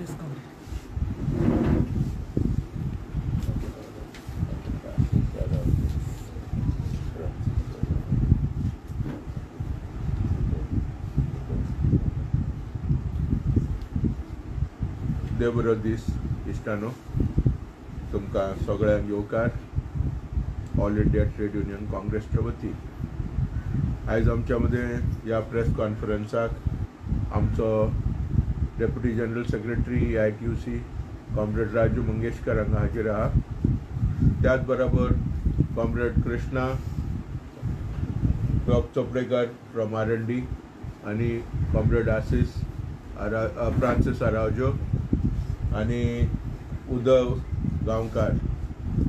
देव दीस इश्टानो, तुमकां सगळ्यांक येवकार ऑल इंडिया ट्रेड युनियन काँग्रेसच्या वती आयज आमच्या मदें ह्या प्रेस कॉन्फरन्साक आमचो deputy general secretary AITUC comrade Raju Mangeshkar हांगा हाजीर आहा. त्याच बरोबर comrade Krishna Chopdekar from R&D आनी कॉम्रेड आशीष फ्रांसीस आरावजो आनी उद्धव गांवकार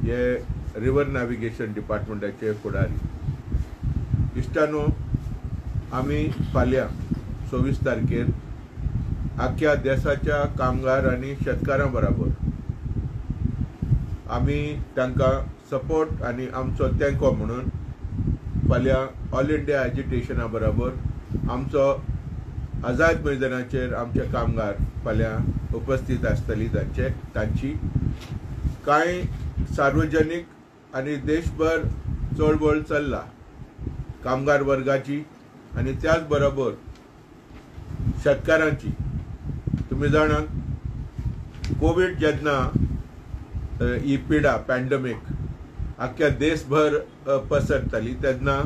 हे रिवर नॅव्हिगेशन डिपार्टमेंटाचे फुडारी. इश्टानो, आमी फाल्यां 26 तारखेर आख्या देशाच्या कामगार आनी शेतकारां बरोबर आमी तांकां सपोर्ट आनी आमचो तेंको म्हणून फाल्यां ऑल इंडिया एजिटेशना बरोबर आमचो आझाद मैदानाचेर आमचे कामगार फाल्यां उपस्थित आसतली. तांची कांय सार्वजनीक आनी देशभर चळवळ चल्ला कामगार वर्गाची आनी त्याच बरोबर शेतकारांची. तुम्ही जाणात कोविड जेन्ना ही पिडा पॅन्डमिक आख्या देशभर पसरताली तेन्ना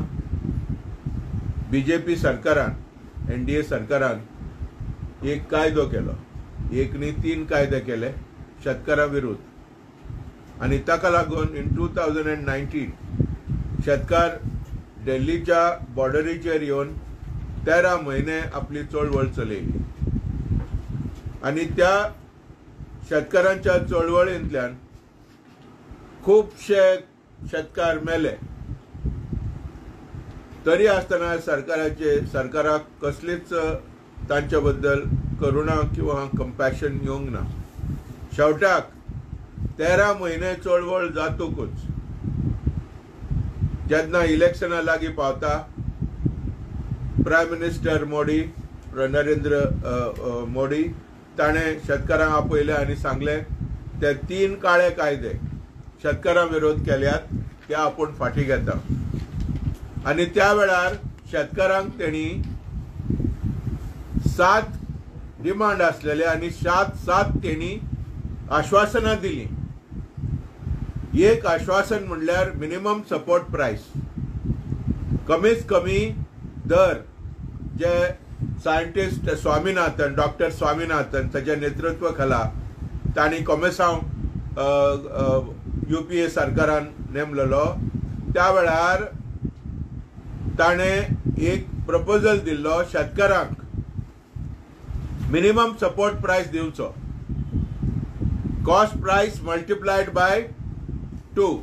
BJP सरकारान NDA सरकारान एक कायदो केलो, एक न्ही 3 कायदे केले शेतकारां विरुद्ध. आनी ताका लागून इन 2019 शेतकार दिल्लीच्या बॉर्डरीचेर येवन 13 म्हयने आपली चळवळ चलयली. आनी त्या शेतकारांच्या चळवळींतल्यान खूबशे शेतकार मेले. तरी आसतना सरकाराक कसलीच तांचे बद्दल करुणा किंवा कंपॅशन येवंक ना. शेवटाक 13 म्हयने चळवळ जातकूच जेन्ना इलेक्शना लागीं पावता प्रायम मिनिस्टर नरेंद्र मोदी ताणें शेतकारांक आपयले आनी सांगले ते 3 काळे कायदे शेतकारां विरोध केल्यात ते आपूण फाटीं घेता. आनी त्या वेळार शेतकारांक तेणी 7 डिमांड आसलेले आनी 7 तेणी आश्वासनां दिली. एक आश्वासन म्हणल्यार मिनिमम सपोर्ट प्रायस, कमीत कमी दर जे सायंटिस्ट डॉक्टर स्वामीनाथन ताच्या नेतृत्व खाला तांणी कोमेसांव UPA सरकारान नेमलेलो. त्या वेळार ताणें एक प्रपोजल दिल्लो शेतकारांक मिनिमम सपोर्ट प्रायस दिवचो, कॉस्ट प्रायस मल्टिप्लायड बाय 2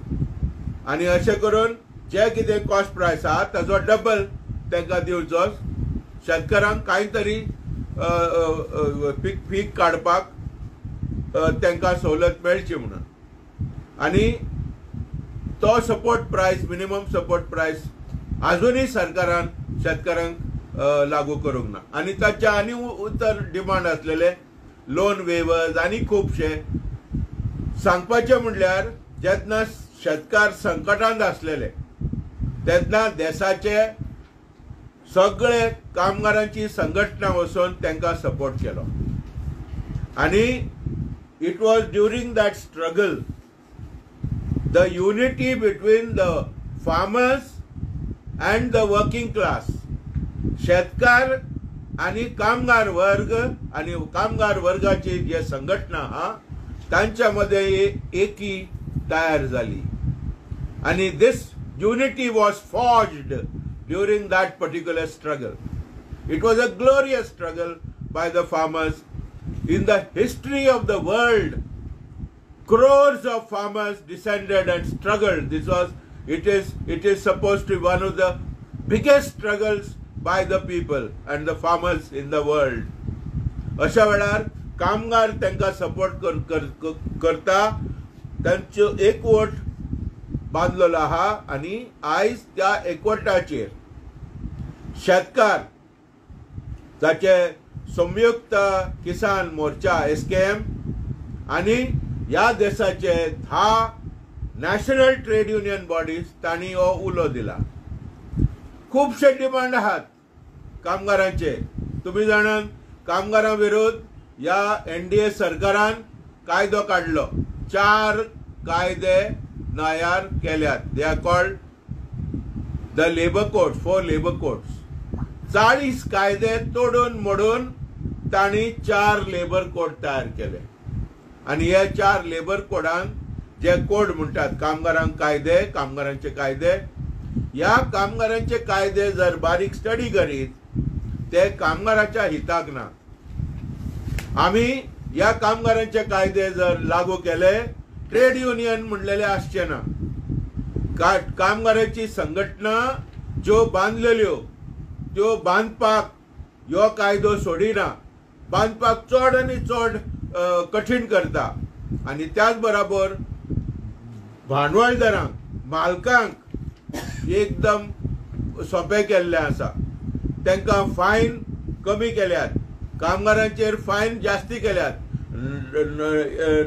आनी अशें करून जे कितें कॉस्ट प्रायस आहा ताजो डबल तांकां दिवचो. शेतकारांक कांय तरी पीक काडपाक तांकां सवलत मेळची म्हणून. आनी तो सपोर्ट प्रायस मिनिमम सपोर्ट प्रायस अजूनही सरकारान शेतकारांक लागू करूंक ना. आनी ताचे आनी उतर डिमांड आसलेले लोन वेवर्स आनी खुबशे. सांगपाचें म्हणल्यार जेन्ना शेतकार संकटांत आसलेले तेन्ना देशाचे सगळे कामगारांची संघटना वचून तांकां सपोर्ट केलो. आनी it was during that struggle the unity between the farmers and the working class, शेतकार आणि कामगार वर्ग आणि कामगार वर्गाची जे संघटना हा त्यांच्यामध्ये एकी तयार झाली. आणि this unity was forged during that particular struggle. It was a glorious struggle by the farmers. In the history of the world, crores of farmers descended and struggled. It is supposed to be one of the biggest struggles by the people and the farmers in the world. अशा वेळार कामगार तांकां support करता तांचो एकवट बांधलेलो आहा. आनी आयज त्या एकवटाचेर शेतकार ताचे संयुक्त किसान मोर्चा SKM आणि ह्या देशाचे 10 नॅशनल ट्रेड युनियन बॉडीज तांणी हो उलो दिला. खूपशे डिमांड आहात कामगारांचे. तुम्ही जाणात कामगारां विरुद्ध या NDA सरकारान कायदो काढलो. 4 कायदे नायार केल्यात. They are called the labour code, 4 labour codes. 40 कायदे तोडून मोडून तांणी 4 लेबर कोड तयार केले. आणि हे 4 लेबर कोडांक जे कोड म्हणतात कामगारांक कायदे, कामगारांचे कायदे, या कामगारांचे कायदे जर बारीक स्टडी करीत ते कामगाराच्या हिताक ना. आम्ही या कामगारांचे कायदे जर लागू केले ट्रेड युनियन म्हणलेले आसचे ना. कामगारांची संघटना ज्यो बांधलेल्यो त्यो बांधपाक ह्यो कायदो सोडिना, बांधपाक चड आनी चड कठीण करता. आणि त्याच बरोबर भांडवलदारांक, मालकांक एकदम सोंपें केल्लें आसा. तांकां फायन कमी केल्यात, कामगारांचेर फायन जास्ती केल्यात.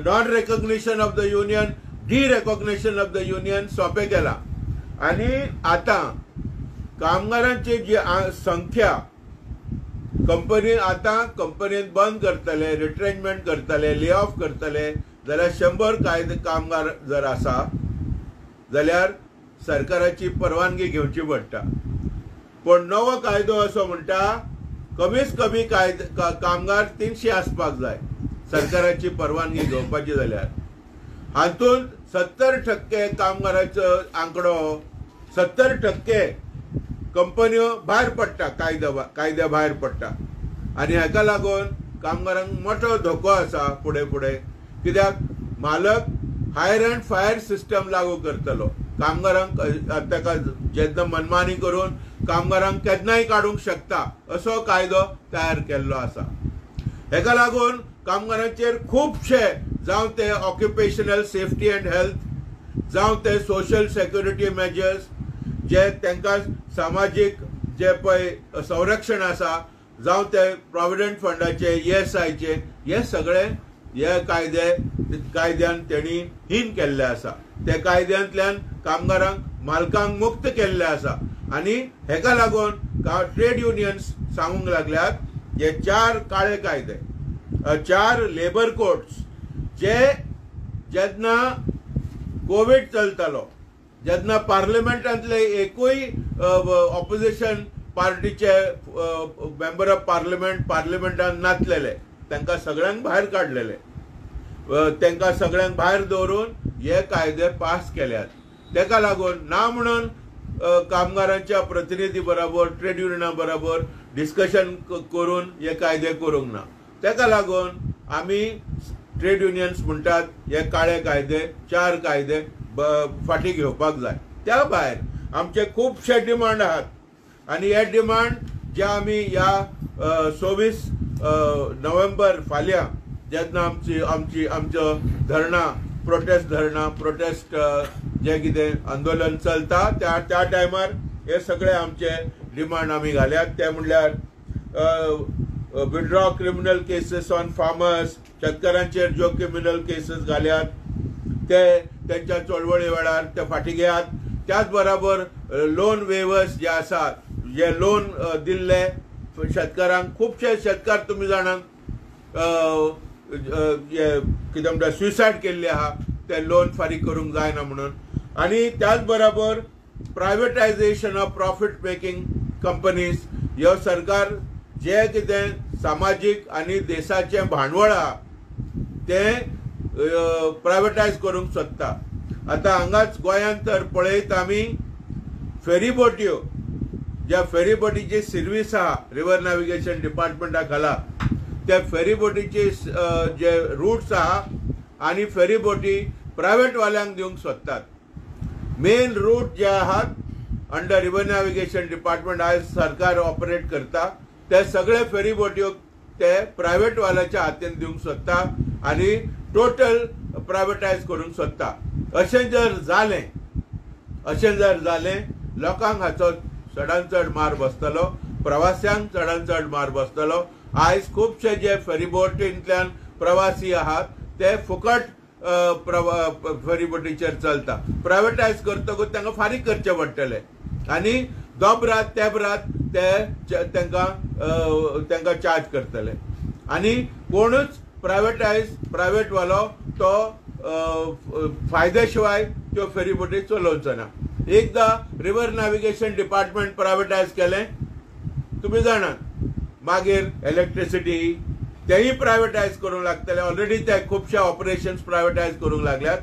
Non recognition of the union, derecognition of the union सोंपें केलां. आणि आता कामगारांची जी संख्या कंपनी आता कंपनीत बंद करतले, रिट्रेंचमेंट करतले, ले ऑफ करतले जाल्यार 100 कामगार जर आसा जाल्यार सरकाराची परवानगी घेवची पडटा. पण नवो कायदो असो म्हणटा कमीच कमी कामगार 300 आसपाक जाय सरकाराची परवानगी घेवपाची जाल्यार. हातूंत 70% कामगाराचो आंकडो, 70% कंपन्यो भायर पडटा, कायद्या भायर पडटा. आणि हाका लागून कामगारांक मोठो धोको आसा फुडें फुडें. कित्याक मालक हायर अँड फायर सिस्टम लागू करतलो. कामगारांक ताका जेन्ना मनमानी करून कामगारांक केन्नाय काडूंक शकता असो कायदो तयार केल्लो आसा. हेका लागून कामगारांचेर खूबशे, जावं ते ऑक्युपेशनल सेफ्टी अँड हेल्थ, जावं ते सोशल सेक्युरिटी मेजर्स, जे तांकां सामाजीक जे पळय संरक्षण आसा, जावं ते प्रॉव्हिडंट फंडाचे, ESIचे, हे सगळे हे कायद्यान तेणी हीन केल्ले आसा. त्या कायद्यांतल्यान कामगारांक, मालकांक मुक्त केल्ले आसा. आणि हेका लागून ट्रेड युनियन्स सांगूंक लागल्यात जे 4 काळे कायदे, 4 लेबर कोड्स, जे जेन्ना कोविड चलतालो, जेन्ना पार्लिमेंटांतले एकूय ऑपोजिशन पार्टीचे मेंबर ऑफ पार्लिमेंटान नासलेले तांकां सगळ्यांक भायर काडलेले. तांकां सगळ्यांक भायर दवरून हे कायदे पास केल्यात. ताका लागून ना म्हणून कामगारांच्या प्रतिनिधी बरोबर, ट्रेड युनियना बरोबर डिस्कशन करून हे कायदे करूंक ना. ताका लागून आमी ट्रेड युनियन्स म्हणटात हे काळे कायदे, 4 कायदे फाटी घेवपाक जाय. त्या भायर आमचे खूबशे डिमांड आहात. आणि हे डिमांड जे आमी ह्या 26 नोव्हेंबर फाल्यां जेन्ना आमचो धरणा, प्रोटेस्ट जे कितें आंदोलन चलता त्या टायमार हे सगळे आमचे डिमांड आमी घाल्यात. ते म्हणल्यार withdraw criminal cases on farmers, शेतकारांचेर ज्यो क्रिमिनल केसीस घाल्यात ते त्यांच्या चळवळी वेळार ते फाटी घेयात. त्याच बरोबर लोन वेवर्स जे आसात, जे लोन दिल्ले शेतकारांक, खूबशे शेतकार तुम्ही जाणात कितें म्हणटा सुसायड केल्ले आहा, ते लोन फारीक करूंक जायना म्हणून. आणि त्याच बरोबर प्रायवेटायझेशन ऑफ प्रॉफिट मेकिंग कंपनीज, ह्यो सरकार जे कितें सामाजीक आणि देशाचे भांडवळ आहा ते प्रायवेटायज करूंक सोदता. आता हांगाच गोंयांत तर पळयत आमी फेरीबोट्यो, ज्या फेरीबोटीची सर्वीस आहा रिव्हर नॅव्हिगेशन डिपार्टमेंटा खाला, त्या फेरीबोटीचे जे रूट्स आहा आणि फेरीबोटी प्रायवेट वाल्यांक दिवंक सोदतात. मेन रूट जे आहात अंडर रिव्हर नॅव्हिगेशन डिपार्टमेंट आयज सरकार ऑपरेट करता, ते सगळे फेरीबोट्यो ते प्रायवेट वाल्याच्या हातीन दिवंक सोदता आणि टोटल प्रायवेटायज करूंक सोदता. अशें जर जालें लोकांक हाचो चडांत चड मार बसतलो, प्रवाशांक चडांत चड मार बसतलो. आयज खूबशे जे फेरीबोटींतल्यान प्रवासी आहात ते फुकट फेरीबोटीचेर चलता. प्रायवेटायज करतकूच तांकां फारीक करचे पडटले आनी दोबरात तेबरात ते तांकां चार्ज करतले आनी कोणूच प्रायवेट वालो तो फायद्या शिवाय त्यो फेरीबोटी चलोवचो ना. एकदा रिव्हर नॅव्हिगेशन डिपार्टमेंट प्रायवेटायज केलें तुम्ही जाणात. मागीर इलेक्ट्रिसिटी तेही प्रायवेटायज करूंक लागतले. ऑलरेडी ते खुबशे ऑपरेशन्स प्रायवेटायज करूंक लागल्यात.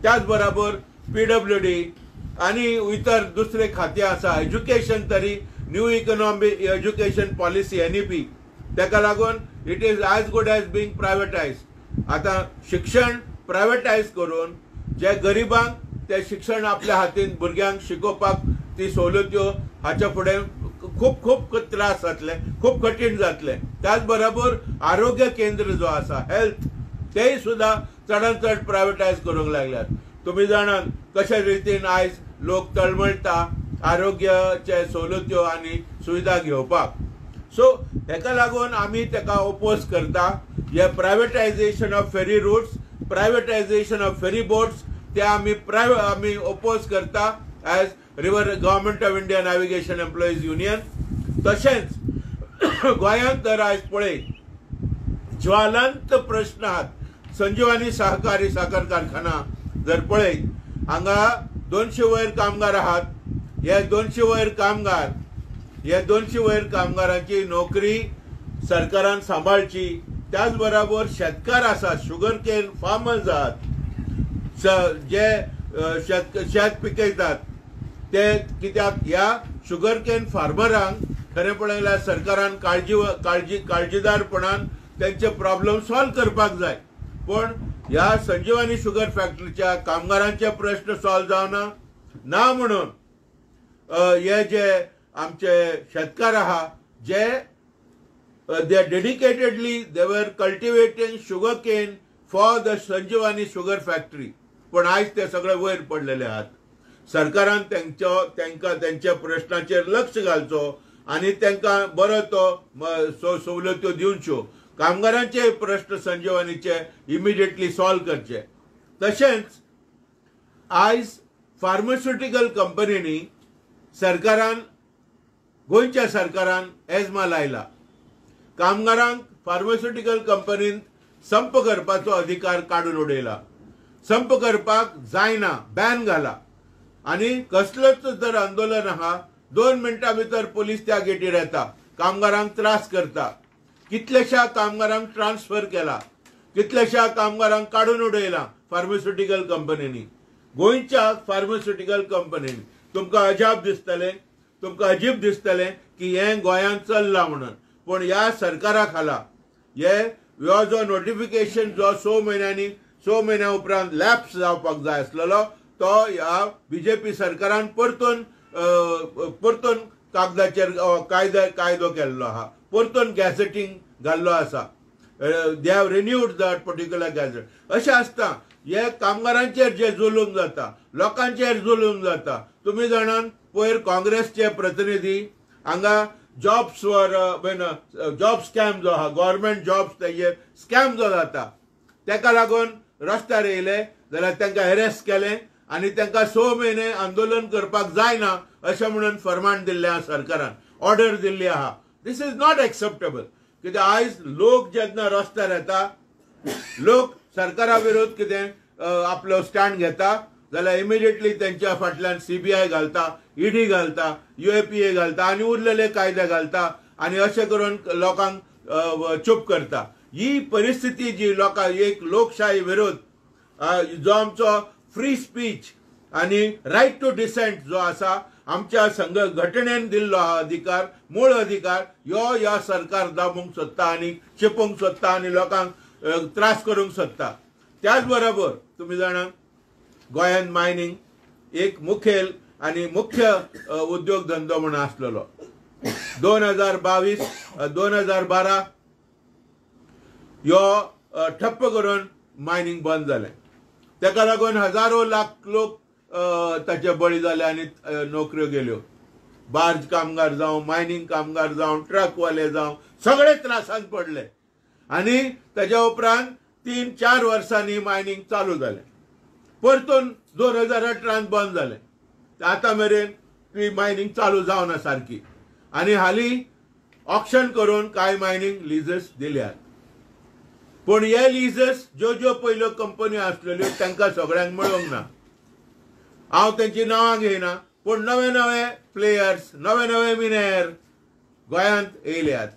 त्याच बरोबर PWD आनी इतर दुसरे खाते आसा. एज्युकेशन तरी new economic education policy NEP ताका लागून it is as good as being privatise. आता शिक्षण प्रायवेटायज करून जे गरिबांक ते शिक्षण आपल्या हातीन भुरग्यांक शिकोवपाक ती सवलत्यो हाच्या फुडें खूप खूप त्रास जातले, खूप कठीण जातले. त्याच बरोबर आरोग्य केंद्र जो आसा हेल्थ तेय सुद्धा चडांत चड प्रायवेटायज करूंक लागल्यात. तुम्ही जाणात कशा रितीन आयज लोक तळमळटा आरोग्याचे सवलत्यो आनी सुविधा घेवपाक. सो हेका लागून आमी तेका ओपोज करता. हे privatisation of ferry routes, privatisation of ferry boats ते आमी ओपोज करता as government of India navigation employees union. तशेंच गोंयांत तर आयज पळय ज्वालांत प्रश्न आहात. संजीवनी सहकारी साखर कारखाना जर पळयत हांगा 200 वयर कामगार आहात. हे 200 वयर कामगारांची नोकरी सरकारान सांबाळची. त्याच बरोबर शेतकार आसात, शुगर केन फार्मर्स आहात, जे शेत पिकयतात ते कित्याक ह्या शुगर केन फार्मरांक खरें पळयल्यार सरकारान काळजीदारपणान त्यांचे प्रॉब्लेम सॉल्व करपाक जाय. पण ह्या संजीवनी शुगर फॅक्टरीच्या कामगारांचे प्रश्न सॉल्व जावना ना म्हणून हे जे आमचे शेतकार आहा जे they dedicatedly they were cultivating sugarcane for the Sanjivani sugar factory. पण आयज ते सगळे वयर पडलेले आहात. सरकारान त्यांच्या प्रश्नाचेर लक्ष घालचो आनी तांकां बरो तो सवलत्यो दिवच्यो. कामगारांचे प्रश्न संजीवनीचे इमिडिएटली सॉल्व करचे. तशेंच आयज फार्मास्युटिकल कंपनींनी गोंयच्या सरकारान एजमा लायला. कामगारांक फार्मास्युटिकल कंपनींत संप करपाचो अधिकार काडून उडयला. संप करपाक जायना, बॅन घाला. आनी कसलोच जर आंदोलन आहा 2 मिनटां भितर पोलीस त्या गेटीर येता, कामगारांक त्रास करता. कितलेशा कामगारांक ट्रान्सफर केला, कितलेशा कामगारांक काडून उडयला फार्मास्युटिकल कंपनींनी. गोंयच्या फार्मास्युटिकल कंपनींनी तुमकां अजीब दिसतलें की हें गोंयांत चल्लां म्हणून. पण ह्या सरकारा खाला ह्यो जो नोटिफिकेशन जो 6 म्हयन्या उपरांत लॅप्स जावपाक जाय आसलेलो तो ह्या BJP सरकारान परतून कागदाचेर कायदो केल्लो आहा, परतून गॅझेटींग घाल्लो आसा. They have renewed that particular gadget. अशें आसता हे कामगारांचेर जे जुलूम जाता, लोकांचेर जुलूम जाता. तुम्ही जाणात पयर काँग्रेसचे प्रतिनिधी हांगा जॉब स्कॅम जो आहा, गव्हर्नमेंट जॉब्स तेजेर स्कॅम जो जाता तेका लागून रस्त्यार येयले जाल्यार तांकां हॅरेस केलें आनी तांकां 6 म्हयने आंदोलन करपाक जायना अशें म्हणून फर्माण दिल्लें आहा सरकारान, ऑर्डर दिल्ली आहा. This is not acceptable. कित्याक आयज लोक जेन्ना रस्त्यार येता, लोक सरकारा विरोध कितें आपलो स्टँड घेता जाल्यार इमिडिएटली त्यांच्या फाटल्यान CBI घालता, ED घालता, UAPA घालता आनी उरलेले कायदे घालता आनी अशें करून लोकांक चूप करता. ही परिस्थिती जी एक लोकशाही विरोध जो आमचो फ्री स्पीच आनी रायट टू डिसेंट जो आसा आमच्या घटनेन दिल्लो अधिकार, मूळ अधिकार ह्या सरकार दाबूंक सोदता आनी चिपूंक सोदता आनी लोकांक त्रास करूंक सोदता. त्याच बरोबर तुम्ही जाणा गोंयांत मायनिंग एक मुखेल आनी मुख्य उद्योग धंदो म्हणून आसलेलो. 2012 ह्यो ठप्प करून मायनिंग बंद जालें. तेका लागून हजारो लाख लोक ताचे बळी जाले आनी नोकऱ्यो गेल्यो. बार्ज कामगार जावं, मायनिंग कामगार जावं, ट्रकवाले जावं, सगळे त्रासात पडले आणि त्याच्या उपरांत 3-4 वर्सांनी मायनिंग चालू जालें. परतून 2018 बंद जालें. आता मेरेन ती मायनिंग चालू जावना सारकी आणि हालीं ऑक्शन करून कांय मायनिंग लिजस दिल्यात. पूण हे लिजस ज्यो पयल्यो कंपनी आसलेल्यो तांकां सगळ्यांक मेळोंक ना. हांव तेंची नांवां घेयना, पूण नवे नवे प्लेयर्स, नवे नवे मिनेर गोंयांत येयल्यात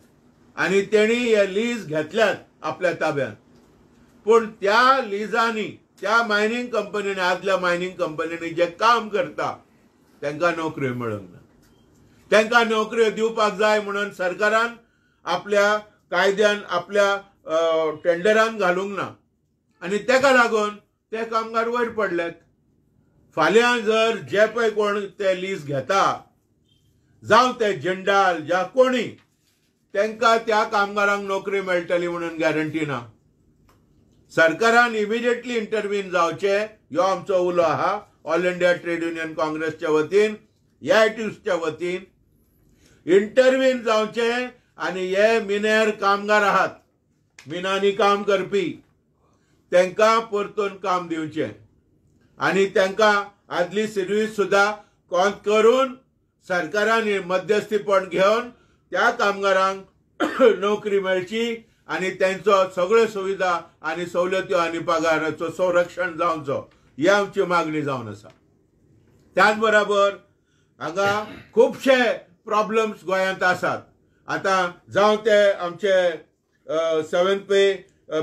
आनी तेणी हे लीज घेतल्यात आपल्या ताब्यांत. पूण त्या लिजांनी, त्या मायनिंग कंपनीनी, आदल्या मायनिंग कंपनीनी जे काम करता तांकां नोकऱ्यो मेळोंक ना. तांकां नोकऱ्यो दिवपाक जाय म्हणून सरकारान आपल्या कायद्यान, आपल्या टेंडरान घालूंक ना आनी ताका लागून ते कामगार वयर पडल्यात. फाल्यां जर जे पळय कोण ते लीज घेता, जावं ते जिंडाल जा कोणी, तांकां त्या कामगारांक नोकरी मेळटली म्हणून गॅरंटी ना. सरकारान इमिजिएटली इंटरव्हीन जावचें, ह्यो आमचो उलो आहा ऑल इंडिया ट्रेड युनियन काँग्रेसच्या वतीन, AITUSच्या वतीन इंटरव्हीन जावचें आनी हे मिनेर कामगार आहात, मिनांनी काम करपी, तांकां परतून काम दिवचें आनी तांकां आदली सर्वीस सुद्दां करून सरकारान मध्यस्थीपण घेवन त्या कामगारांक नोकरी मेळची आनी तांचो सगळ्यो सुविधा आनी सवलत्यो आनी पगाराचो संरक्षण जावचो, ही आमची मागणी जावन आसा. त्याच बरोबर हांगा खुबशे प्रॉब्लेम्स गोंयांत आसात. आतां जावं ते आमचे 7th pay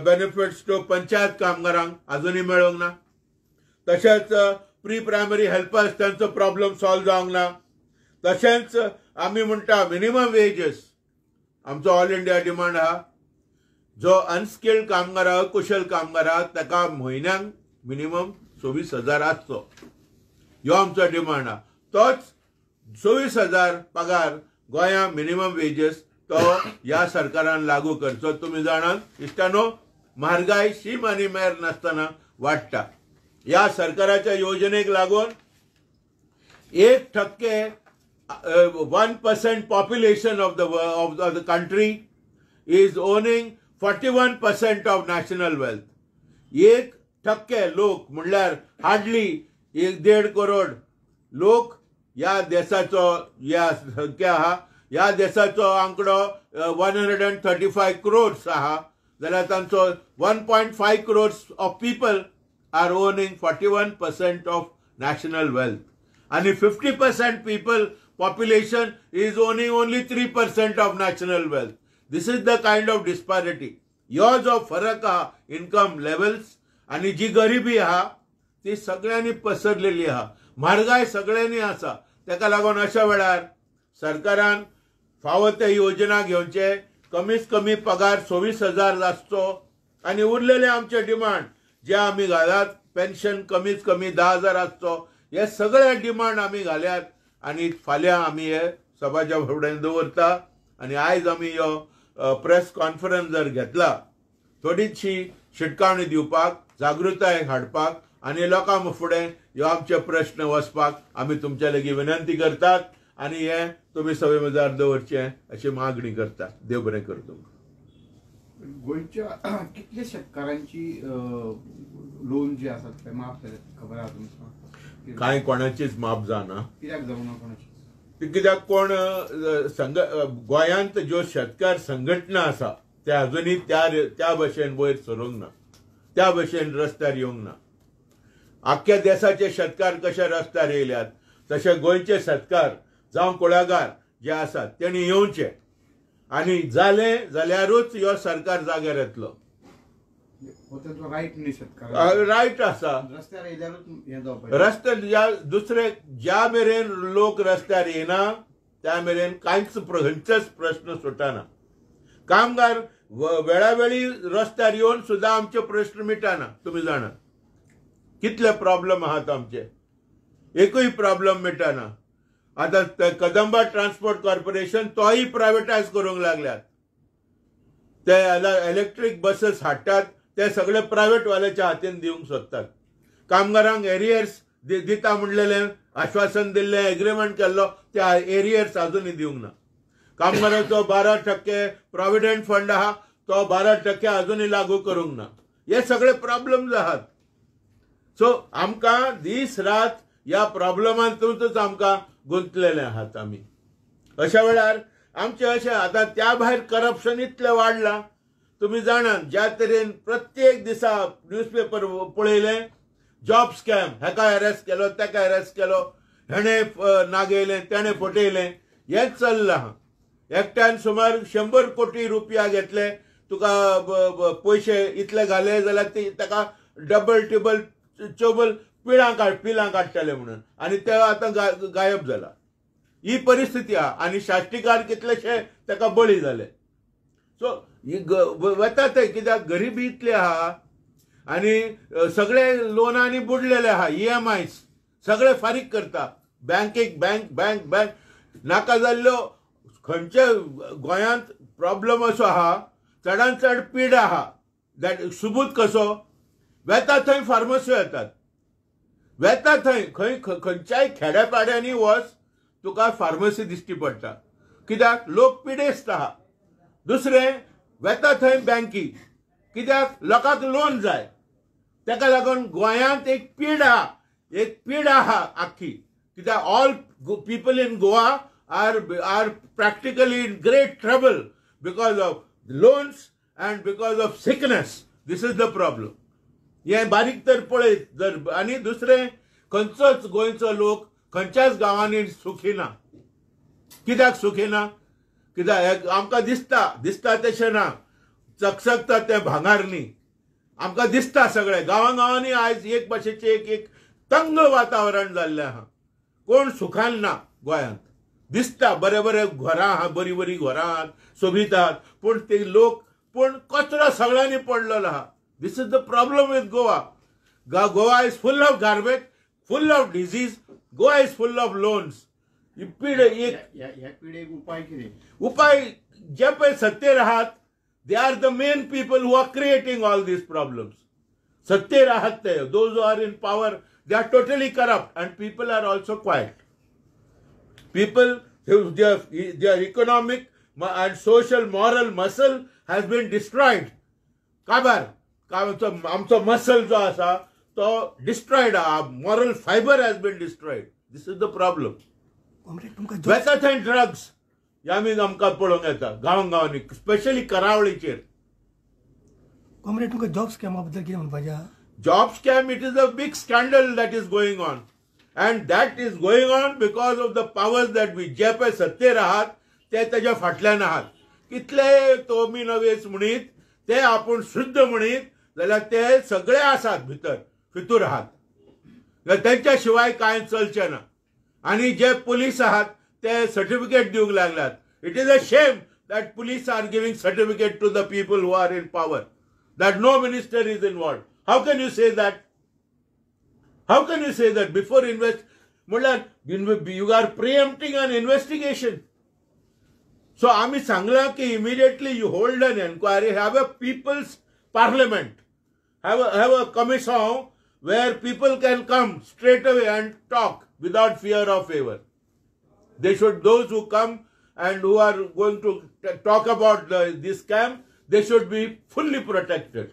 benefits to panchayat कामगारांक अजुनूय मेळोंक ना. तशेंच प्री प्रायमरी हेल्पर्स, तांचो प्रॉब्लेम सॉल्व जावंक ना. तशेंच आमी म्हणटा मिनिमम वेजीस, आमचो ऑल इंडिया डिमांड आहा, जो अनस्किल्ड कामगार आहा, कुशल कामगार आहा, ताका म्हयन्याक मिनिमम 24,000 आसचो, ह्यो आमचो डिमांड आहा. तोच 24,000 पगार गोंया मिनिमम वेजीस तो ह्या सरकारान लागू करचो. तुमी जाणात इश्टानो, म्हारगाय शीम आनी मेर नासतना वाडटा. ह्या सरकाराच्या योजनेक लागून 1% 1% population of the country is owning 41% of national wealth. 1% लोक म्हणल्यार हार्डली 1.5 करोड लोक ह्या देशाचो संख्या आहा. ह्या देशाचो आंकडो 135 crores आहा, जाल्यार तांचो 1.5 crores of people are owning 41% of national wealth आनी 50% people population is owning only 3% of national wealth. This is the kind of disparity. ह्यो जो फरक आहा इन्कम लेवल्स आनी जी गरिबी आहा ती सगळ्यांनी पसरलेली आहा. म्हारगाय सगळ्यांनी आसा. ताका लागून अशा वेळार सरकारान फावो ते योजना घेवचे. कमीत कमी पगार 24,000 आसचो आनी उरलेले आमचे डिमांड जे आमी घालात, पेन्शन कमीत कमी 10,000 आसचो, हे सगळे डिमांड आमी घाल्यात आनी फाल्यां आमी हे सभाच्या फुड्यान दवरता. आनी आयज आमी ह्यो प्रेस कॉन्फरन्स जर घेतला, थोडीशी शिटकावणी दिवपाक, जागृताय हाडपाक आनी लोकां फुडें ह्यो आमचे प्रश्न वचपाक आमी तुमचे लागीं विनंती करतात आनी हे तुमी सवे मजार दवरचे अशी मागणी करता. देव बरें करतो. गोंयच्या कितले शेतकारांची लोन जी आसात ते माफ जाल्यात खबर आहा तुमकां? कांय कोणाचीच माफ जावना. कित्याक जावना कोणाची? कित्याक कोण गोंयांत ज्यो शेतकार संघटना आसा ते अजुनूय त्या भशेन वयर सरूंक ना, त्या भशेन रस्त्यार येवंक ना. आख्ख्या देशाचे शेतकार कशे रस्त्यार येयल्यात तशे गोंयचे शेतकार जावं कुळागर जे आसात तेणी येवचे आनी जाले जाल्यारूच ह्यो सरकार जाग्यार येतलो. रायट न्ही शेतकार? रायट आसा. रस्त्यार येयल्यारूच हें जावपाक रस्त्यार दुसरे ज्या मेरेन लोक रस्त्यार येना त्या मेरेन कांयच खंयचेच प्रश्न सुटना. कामगार वेळावेळी रस्त्यार येवन सुद्दां आमचे प्रश्न मिटना. तुमी जाणा कितले प्रॉब्लेम आहात आमचे, एकूय प्रॉब्लेम मिटना. आता कदंबा ट्रान्सपोर्ट कॉर्पोरेशन तोही प्रायवेटायज करूंक लागल्यात. ते इलेक्ट्रीक बसेस हाडटात ते सगळे प्रायव्हेट वाल्याच्या हातीन दिवंक सोदतात. कामगारांक एरियर्स दिता म्हणलेले आश्वासन दिल्ले, एग्रीमेंट केल्लो, त्या एरियर्स अजूनही दिवंक ना. कामगारांचो 12% प्रॉव्हिडंट फंड आहा तो 12% अजूनही लागू करूंक ना. हे सगळे प्रॉब्लेम्स आहात. सो आमकां दीस रात ह्या प्रॉब्लेमांतूच आमकां गुंतलेले आहात आमी. अशा वेळार आमचे अशें आतां त्या भायर करप्शन इतलें वाडलां. तुम्ही जाणात ज्या तरेन प्रत्येक दिसा न्यूजपेपर पळयले जॉब स्कॅम, हेका अरेस्ट केलो तेका अरेस्ट केलो, हेणे नागयलें तेणे फटयलें, हेच चल्लां आहा. एकट्यान सुमार 100 कोटी रुपया घेतले, तुका पयशे इतले घाले जाल्यार ताका डबल टिबल चौबल पिलां काडटले म्हणून, आनी ते आतां गायब जाला. ही परिस्थिती आहा. आनी शाश्टीकार कितलेशे ताका बळी जाले. सो ही वता थंय कित्याक गरिबी इतली आहा आनी सगळे लोनांनी बुडलेले आहा. EMIs सगळे फारीक करता बँकेक. बँक नाका जाल्ल्यो खंयचे गोंयांत प्रॉब्लेम असो आहा, चडांत चड पीड आहा. दॅट सुबूत कसो वेता थंय फार्मसी येतात. वेता थंय खंयच्याय खेड्यापाड्यांनी वच तुका फार्मसी दिश्टी पडटा. कित्याक लोक पिडेस्त आहा. दुसरें वेता थंय बँकी. कित्याक लोकांक लोन जाय. ताका लागून गोंयांत एक पीड आहा आख्खी. कित्याक all people in Goa are practically in great trouble because of loans and because of sickness. This is the problem. हे बारीक तर पळयत जर. आनी दुसरें खंयचोच गोंयचो लोक खंयच्याच गांवांनी सुखी ना. कित्याक सुखी ना? कित्याक आमकां दिसता तशें ना. चकचकता तें भांगार न्ही. आमकां दिसता सगळे गांवांनी आयज एक भाशेचें एक तंग वातावरण जाल्लें आहा. कोण सुखान ना गोंयांत. दिसता बरे घरां आहा, बरी घरां आहात, सोबीत आहात, पूण ते लोक कचरो सगळ्यांनी पडलेलो आहा. This is the problem with Goa. Goa is full of garbage, full of disease. Goa is full of loans. उपाय जे पळय सत्तेर आहात, they are the main people who are creating all these problems. सत्तेर आहात ते, those are in power, they are totally corrupt and people are also quiet. People, their economic and social moral muscle has been destroyed. काबार आमचो muscle जो आसा तो destroyed. Moral fiber has been destroyed. This is the problem. वेता थंय drugs आमी आमकां पळोवंक येता गांवांनी, स्पेशली करावळीचेर. कॉम्रेड तुमकां जॉब स्कॅमा बद्दल कितें म्हणपाचें? Job scam, it is a big scandal that is going on. And that is going on because of the powers that we जे पळय सत्तेर आहात ते ताच्या फाटल्यान आहात. कितले तोमी नवेस म्हणीत, ते आपूण शुद्ध म्हणीत जाल्यार ते सगळे आसात भितर आहात. त्यांच्या शिवाय कांय चलचें ना. आनी जे पुलीस आहात ते सर्टिफिकेट दिवंक लागल्यात. It is a shame that police are giving certificate to the people who are in power, that no minister is involved. How can you say that? How can you say that before you are preempting an investigation? So आम्ही सांगला की immediately you hold an inquiry, have a people's parliament, have a commission where people can come straight away and talk without fear of favor. Those who come and who are going to talk about this scam, they should be fully protected,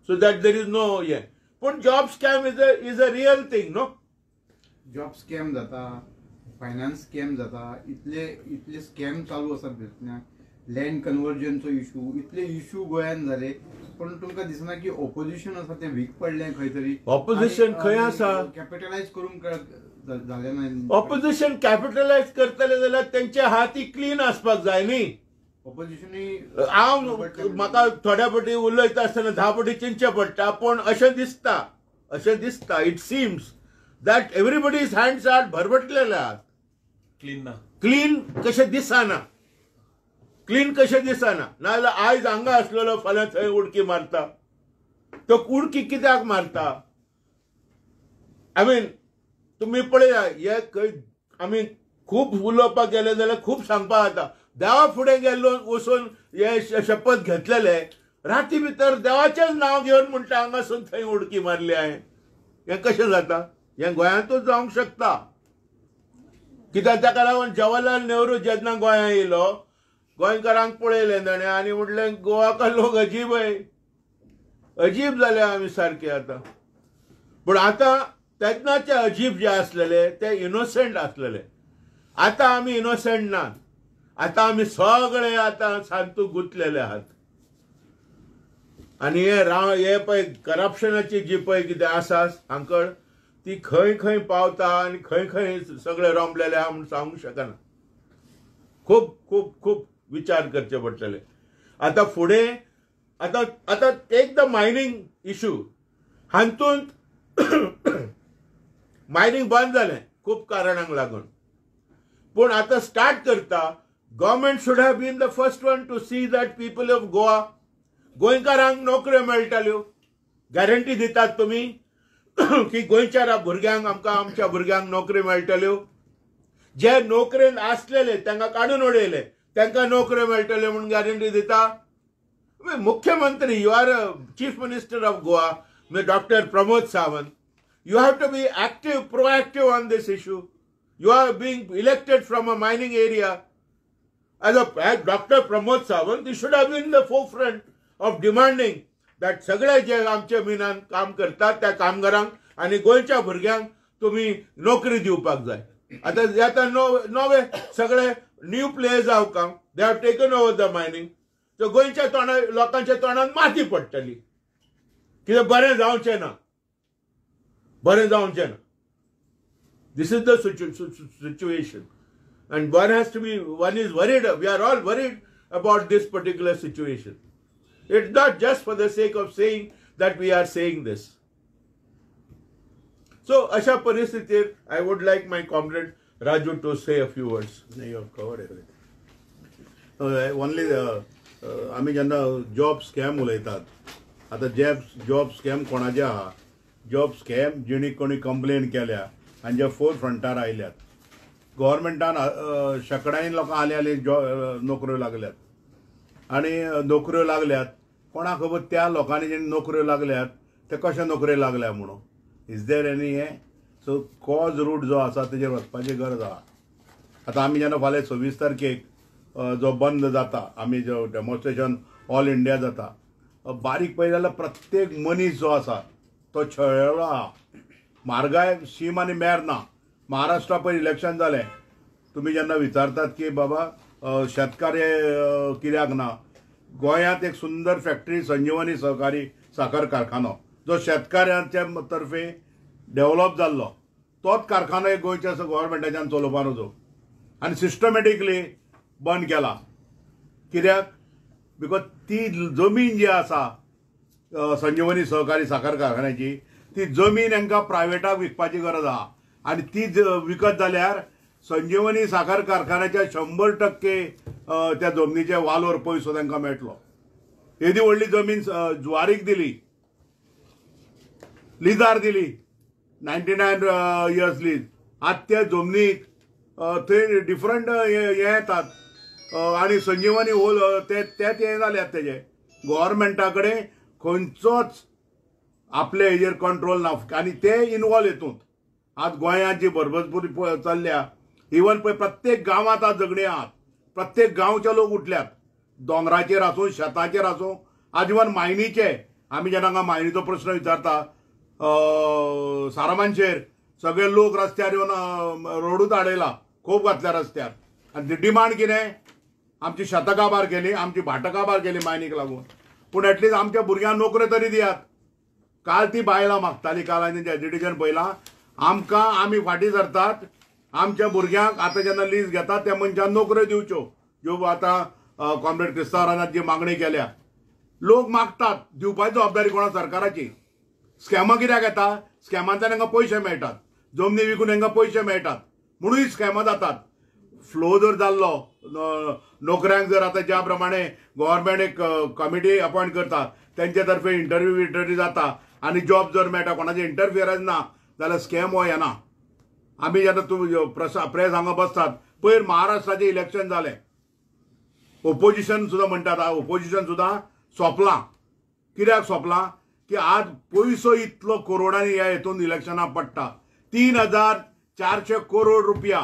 so that there is no But job scam is a real thing, no? Job scam जाता, finance scam जाता, इतले scam चालू आसात भितरल्यान, land conversion चो issue, इतले issue गोंयांत जाले, पण तुमकां दिसना की opposition आसा ते weak पडलें खंय तरी. Opposition खंय आसा? Capitalize करूंक जालें ना. Opposition capitalize करतले जाल्यार तेंचे हाती clean आसपाक जाय न्ही. Opposition हांव म्हाका थोड्या फावटी उलयता आसतना 10 फावटी चिंतचें पडटा, पूण अशें दिसता, it seems that everybody's hands are भरभटलेले आहात. क्लीन कशें दिसना. नाजाल्यार आयज हांगा आसलेलो फाल्यां थंय उडकी मारता. तो उडकी कित्याक मारता? तुम्ही पळया, हे आमी खूब उलोवपाक गेले जाल्यार खूब सांगपाक जाता. देवा फुडें गेल्लो वचून हे शपथ घेतलेले, राती भितर देवाचेंच नांव घेवन म्हणटा हांगासून थंय उडकी मारली हांवें. हें कशें जाता? हें गोंयांतूच जावंक शकता. कित्याक ताका लागून जवाहरलाल नेहरू जेन्ना गोंयांत येयलो गोंयकारांक पळयलें ताणें आनी म्हटलें गोवाका लोक अजीब जाले आमी सारके आतां. पूण आतां तेन्नाचे अजीब जे आसलेले ते इनोसंट आसलेले. आतां आमी इनोसंट नात. आतां आमी सगळे आतां सांतू गुंतलेले आहात. आनी हे पळय करप्शनाची जी पळय कितें आसा सांकळ ती खंय खंय पावता आनी खंय खंय सगळे रोंबलेले आहा म्हूण सांगूंक शकना. खूब खूब खूब विचार करचे पडटले. आतां फुडें आतां एक द मायनिंग इश्यू हातूंत मायनिंग बंद जालें खूब कारणांक लागून. पूण आतां स्टार्ट करता government should have been the first one to see that people of Goa गोंयकारांक नोकऱ्यो मेळटल्यो. गॅरंटी दितात तुमी की गोंयच्या भुरग्यांक आमच्या भुरग्यांक नोकरी मेळटल्यो. जे नोकरेन आसलेले तांकां काडून उडयले तांकां नोकऱ्यो मेळटल्यो म्हणून गॅरंटी दिता. मुख्यमंत्री you are chief minister of Goa doctor Pramod Sawant. You have to be active, proactive on this issue. You are being elected from a mining area. As Dr. Pramod Sawant, you should have been in the forefront of demanding that सगळे जे आमचे मिनान काम करतात त्या कामगारांक आणि गोंयच्या भुरग्यांक तुम्ही नोकरी दिवपाक जाय. आतां नवे सगळे new players have come. They have taken over the mining. तर गोंयच्या लोकांच्या तोंडात माती पडटली. कितें बरें जावचें ना. बरें जावचें ना. This is the situation. And one is worried, we are all worried about this particular situation. It's not just for the sake of saying that we are saying this. So, Asha Paristhithir, I would like my comrade Raju to say a few words. You have covered everything. Only आम्ही जेन्ना job scam उलयतात, आतां job scam कोणाचे आहा, job scam जेणी कोणी complain केल्या आनी जे फोर फ्रंटार आयल्यात. गव्हर्मेंटान शेकड्यांनी लोकां आले नोकऱ्यो लागल्यात आनी नोकऱ्यो लागल्यात. कोणा खबर त्या लोकांनी जेणी नोकऱ्यो लागल्यात ते कशे नोकऱ्यो लागल्या म्हणून. इज देर एनी हे. सो कॉज रूट जो आसा तेजेर वचपाची गरज आहा. आतां आमी जेन्ना फाल्यां 26 तारखेक जो बंद जाता, आमी जो डेमॉन्स्ट्रेशन ऑल इंडिया जाता, बारीक पळयलें जाल्यार प्रत्येक मनीस जो आसा तो छळ्ळो आहा. म्हारगाय शीम आनी मेर ना. महाराष्ट्रा पळय इलेक्शन जालें, तुमी जेन्ना विचारतात की बाबा शेतकार कित्याक ना, गोंयांत एक सुंदर फॅक्टरी संजीवनी सहकारी साखर कारखानो जो शेतकारांच्या तर्फे डेव्हलप जाल्लो, तोच कारखानो एक गोंयच्या गव्हर्मेंटाच्यान चलोवपाक नजो आनी सिस्टमॅटिकली बंद केला. कित्याक? बिकॉज ती जमीन जी आसा संजीवनी सहकारी साखर कारखान्याची, ती जमीन हांकां प्रायवेटाक विकपाची गरज आहा. आनी ती विकत जाल्यार संजीवनी साखर कारखान्याच्या 100% त्या जमनीचे वालोर पयसो तांकां मेळटलो. येदी व्हडली जमीन जुवारीक दिली, लिजार दिली, 99 years लीज. आज त्या जमनीक थंय डिफरंट हे येतात आनी संजीवनी होल तेच हे जाल्यात. तेजे गव्हर्मेंटा कडेन खंयचोच आपले हेजेर कंट्रोल ना आनी ते इनवॉल्व हेतूंत. आज गोंयांत जी बरबसपुरी चल्ल्या, इवन पळय प्रत्येक गांवांत आज झगडीं आहात. प्रत्येक गांवचे लोक उठल्यात, दोंगराचेर आसूं, शेताचेर आसूं, आज इवन मायनीचे. आमी जेन्ना हांगा मायनीचो प्रश्न विचारता, सारमांचेर सगळे लोक रस्त्यार येवन रोडूच आडयला, खूब घातल्या रस्त्यार. आनी डिमांड कितें? आमची शेतां काबार केली, आमची भाटां काबार केली मायनीक लागून. पूण एटलीस्ट आमच्या भुरग्यांक नोकऱ्यो तरी दियात. काल ती बायलां मागताली, काल हांवें तेंचें एजिटेशन पळयलां. आमकां आमी फाटीं सरतात, आमच्या भुरग्यांक आतां जेन्ना लीज घेतात त्या मनशांक नोकऱ्यो दिवच्यो, ज्यो आतां कॉम्रेड क्रिस्तांवान जी मागणी केल्या. लोक मागतात, दिवपाची जबाबदारी कोणा? सरकाराची. स्कॅमां कित्याक येता? स्कॅमांतल्यान हांकां पयशे मेळटात, जमनी विकून हांकां पयशे मेळटात म्हणून ही स्कॅमां जातात. फ्लो जर जाल्लो नोकऱ्यांक, जर आतां ज्या प्रमाणे गव्हर्मेंट एक कमिटी अपॉयंट करता, तेंचे तर्फे इंटरव्यू जाता आनी जॉब जर मेळटा, कोणाचे इंटरफियरन्स ना जाल्यार स्कॅम हो येना. आमी जेन्ना तूं प्रेस हांगा बसतात, पयर महाराष्ट्राचें इलेक्शन जालें, ओपोजिशन सुद्दां म्हणटात, ओपोजिशन सुद्दां सोंपलां. कित्याक सोंपलां? की आज पयसो इतलो करोडांनी ह्या हेतून इलेक्शनाक पडटा. 3,400 करोड रुपया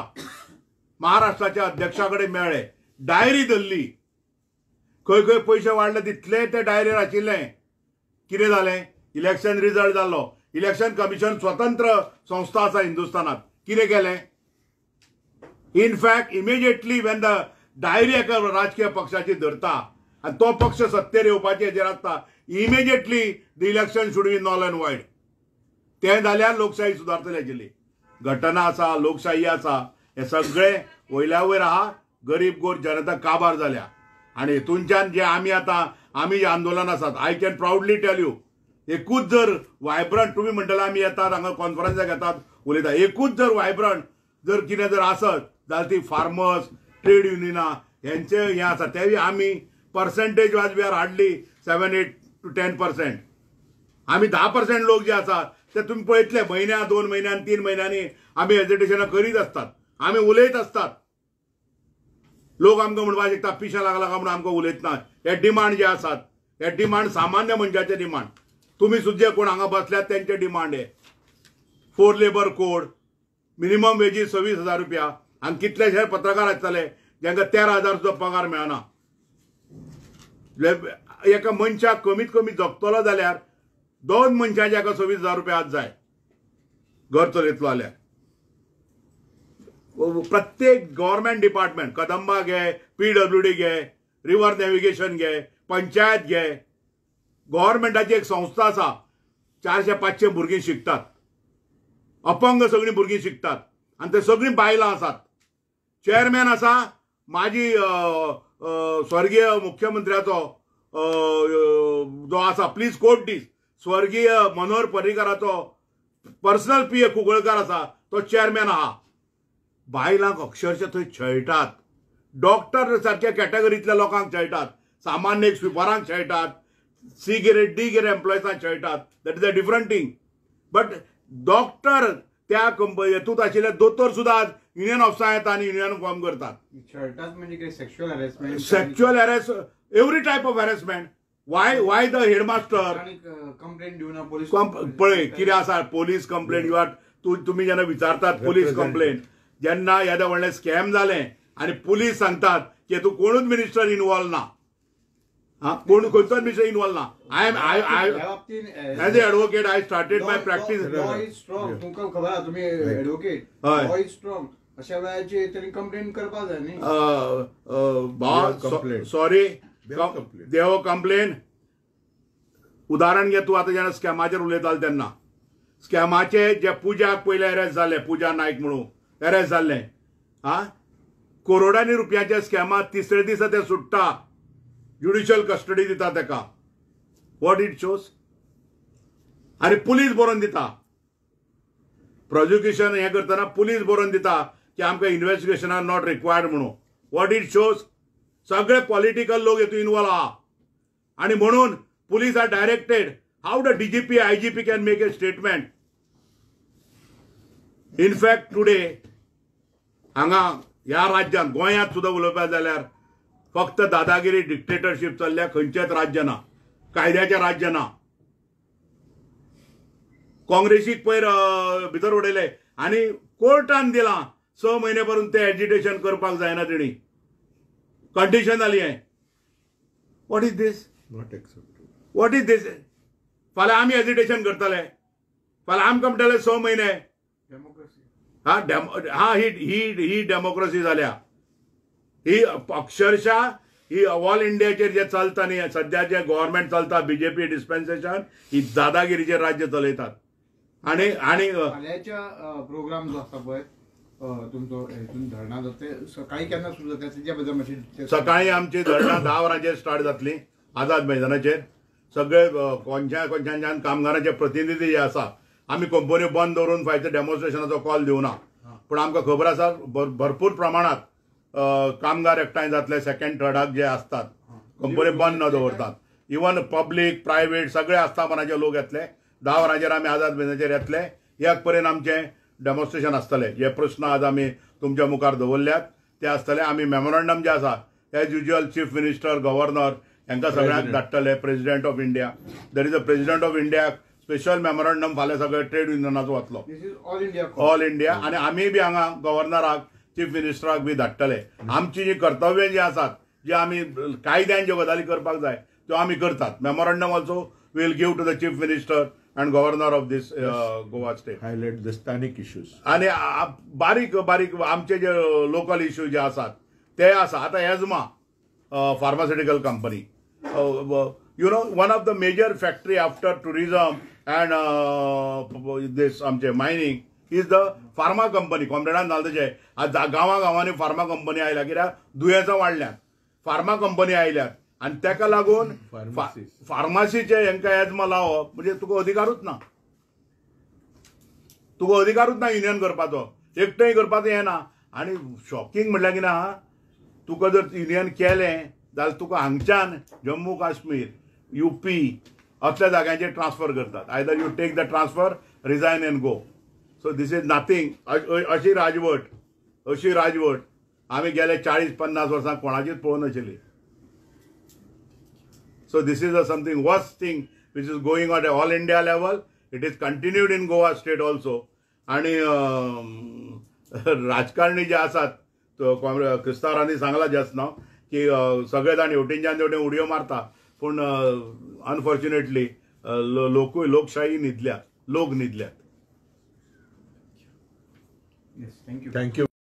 महाराष्ट्राच्या अध्यक्षाकडे मेळ्ळे, डायरी धरली, खंय खंय पयशे वाडले तितले ते डायरीर आशिल्ले. कितें जालें? इलेक्शन रिजल्ट जाल्लो. इलेक्शन कमिशन स्वतंत्र संस्था आसा हिंदुस्थानात. कितें केलें? In fact immediately Wien the diary एका राजकीय पक्षाची धरता आनी तो पक्ष सत्तेर येवपाचे हेजेर आसता, immediately the election should be knoll and wide. तें जाल्यार लोकशाही सुदारतली आशिल्ली. घटना आसा, लोकशाही आसा, हे सगळे वयल्या वयर आहा. गरीब गोर जनता काबार जाल्या. आणि हितूनच्यान जे आमी आंदोलन आसात, I can proudly tell you, एकूच जर वायब्रंट, तुम्ही म्हणटले आमी येतात हांगा कॉन्फरन्साक येतात उलयता, एकूच जर वायब्रंट जर कितें जर आसत जाल्यार ती फार्मर्स, ट्रेड युनियनां हेंचे हें आसा. तेवूय आमी पर्संटेज वाज वी आर हार्डली 7, 8 to 10%. आमी 10% लोक जे आसात ते तुम्ही पळयतले म्हयन्या 2 म्हयन्यान 3 म्हयन्यांनी आमी एजिटेशनां करीत आसतात, आमी उलयत आसतात. लोक आमकां म्हणपाक शकता पिशा लागला काय म्हणून आमकां उलयतना. हे डिमांड जे आसात, हे डिमांड सामान्य मनशाचे डिमांड. तुम्ही सुद्धा कोण हांगा बसल्यात त्यांचे डिमांड आहे. 4 लेबर कोड, मिनिमम वेजीस 26,000 रुपया. आणि कितलेशे पत्रकार आसतले ज्यांका 13,000 सुद्धा पगार मेळना. एका मनशाक कमीत कमी जगतलो जाल्यार 2 मनशांचे एका 26,000 रुपया आज जाय घर चलयतलो जाल्यार. प्रत्येक गव्हर्नमेंट डिपार्टमेंट, कदंबा घे, PWD घे, रिव्हर नॅव्हिगेशन घे, पंचायत घे, गव्हर्नमेंटाची एक संस्था आसा. 400-500 भुरगीं शिकतात, अपंग सगळीं भुरगीं शिकतात आणि ते सगळीं बायलां आसात. चेअरमॅन आसा माजी स्वर्गीय मुख्यमंत्र्याचो जो आसा, प्लीज कोट दीस, स्वर्गीय मनोहर पर्रीकराचो पर्सनल PA कुंकळकर आसा, तो चेअरमॅन आहा. बायलांक अक्षरशः थंय छळटात. डॉक्टर सारख्या कॅटेगरीतल्या लोकांक छळटात, सामान्य स्विपरांक छळटात, C ग्रेड D ग्रेड एम्प्लॉयजांक छळटात. That is a different thing. But doctor त्या हेतूंत आशिल्ले दोतोर सुद्धा आज युनियन ऑफिसां येतात आणि युनियन फॉर्म करतात. छळटात म्हणजे काय? Sexual harassment, sexual harass, every type of harassment. Why the headmaster complaint दिवना पोलीस पळय कितें आसा. पोलीस कंप्लेंट तुम्ही जेन्ना विचारतात पोलीस कंप्लेंट, जेन्ना येदे व्हडलें स्कॅम जालें आणि पोलीस सांगतात की तूं कोणूच मिनिस्टर इन्वॉल्व ना, कोण खंयचोच मिनिस्टर इन्वॉल्व ना. I as a advocate I started my practice. तुमकां खबर आहा, तुमी एडवोकेट, लॉ इज स्ट्रॉंग. अशा वेळाचेर तरी कंप्लेंट करपाक जाय न्ही. सॉरी, देव कंप्लेन. उदाहरण घे, तूं आतां जेन्ना स्कॅमाचेर उलयतालो तेन्ना स्कॅमाचे जे पुजाक पयले अरेस्ट जाले, पुजा नायक म्हणून अरेस्ट जाल्ले, करोडांनी रुपयाच्या स्कॅमात 3रे दिसा ते सुट्टा, ज्युडिशियल कस्टडी दिता तेका. What it shows? आनी पुलीस बरोवन दिता, प्रोसिक्युशन हे करतना पुलीस बरोवन दिता की आमकां इन्व्हेस्टिगेशन आर नॉट रिक्वायर्ड म्हणून. What it shows? सगळे पॉलिटिकल लोक हेतून इन्वॉल्व आहा. आणि म्हणून पुलीस are directed. How the DGP, IGP can make a statement. In fact today हांगा ह्या राज्यांत, गोंयांत सुद्धा उलोवपाक जाल्यार फक्त दादागिरी, डिक्टेटरशीप चल्ल्या. खंयचेच राज्य ना, कायद्याचें राज्य ना. काँग्रेसीक पयर भितर उडयले आनी कोर्टान दिलां 6 म्हयने पर्यंत ते एजिटेशन करपाक जायना. तेणी कंडिशन जाली. हें what is this? Not acceptable. What is this? फाल्यां आमी एजिटेशन करतले, फाल्यां आमकां म्हणटले 6 म्हयने. ही डेमोक्रेसी जाल्या. ही अक्षरशः ही ऑल इंडियाचेर जे चलता न्ही, सध्या जे गव्हर्नमेंट चलता, BJP डिस्पेन्सेशन, ही दादागिरीचेर राज्य चलयतात. आणि फाल्यांच्या प्रोग्राम जो आसा पळय तुमचो धरणा जाता, सकाळी केन्ना सुरू जाता तेच्या बद्दल मातशें. सकाळी आमची धरणा 10 वरांचेर स्टार्ट जातली आझाद मैदानाचेर. सगळे कोणच्यान कामगारांचे प्रतिनिधी जे आसा, आमी कंपनी बंद दवरून फायचं डेमॉन्स्ट्रेशनाचो कॉल दिवना. पण आमकां खबर आसा भरपूर प्रमाणात कामगार एकठांय जातले. 2nd, 3rd जे असतात कंपनी बंद न दवरतात. इवन पब्लीक, प्रायव्हेट सगळे आस्थापनाचे लोक येतले. 10 वरांचेर आमी आझाद मैदानाचेर येतले. 1 पर्यंत आमचे डेमॉन्स्ट्रेशन आसतले. जे प्रश्न आज आमी तुमच्या मुखार दवरल्यात ते आसतले. आमी मेमोरंडम जे आसा as usual chief minister, governor हांकां सगळ्यांक धाडटले. President of India, there is a president of India special memorandum फाल्यां सगळे ट्रेड युनियनाचो वतलो, ऑल इंडिया. आणि आमी बी हांगा गव्हर्नराक चीफ मिनिस्टराक बी धाडटले. आमची जी कर्तव्यां जी आसात, जे आमी कायद्यान ज्यो गजाली करपाक जाय त्यो आमी करतात. Memorandum also will give to the chief minister and governor of this Goa state. Highlight the स्थानिक इश्यूज आणि बारीक बारीक आमचे जे लोकल इश्यू जे आसात ते आसा. आता एजमा pharmaceutical company, you know, one of the major factory after tourism and this आमचे mining is the pharma company. कॉम्रेडान जालें तशें आज गांवांनी फार्मा कंपनी आयल्या, कित्याक दुयेंसां वाडल्यात, फार्मा कंपनी आयल्यात आनी तेका लागून फार्मासीचे हेंकां एजमा लावप म्हणजे तुका अधिकारूच ना. तुका अधिकारूच ना युनियन करपाचो, एकटंय करपाचो येना. आनी शॉकिंग म्हटल्यार कितें आहा, तुका जर युनियन केलें जाल्यार तुका हांगच्यान जम्मू काश्मीर, UP असल्या जाग्यांचेर ट्रान्सफर करतात. Either you take the transfer, resign and go. So this is nothing. अशी राजवट आमी गेले 40-50 वर्सां कोणाचीच पळोवंक नाशिल्ली. So this is something worst thing which is going on at all India level. It is continued in Goa state also. आणि राजकारणी जे आसात क्रिस्तांवांनी सांगला जस्ट नाव की सगळे जाण हेवटेनच्यान तेवटेन उडयो मारता, पूण अनफॉर्च्युनेटली लोकशाही न्हिदल्यात, लोक न्हिदल्यात. Yes, thank you. थँक्यू.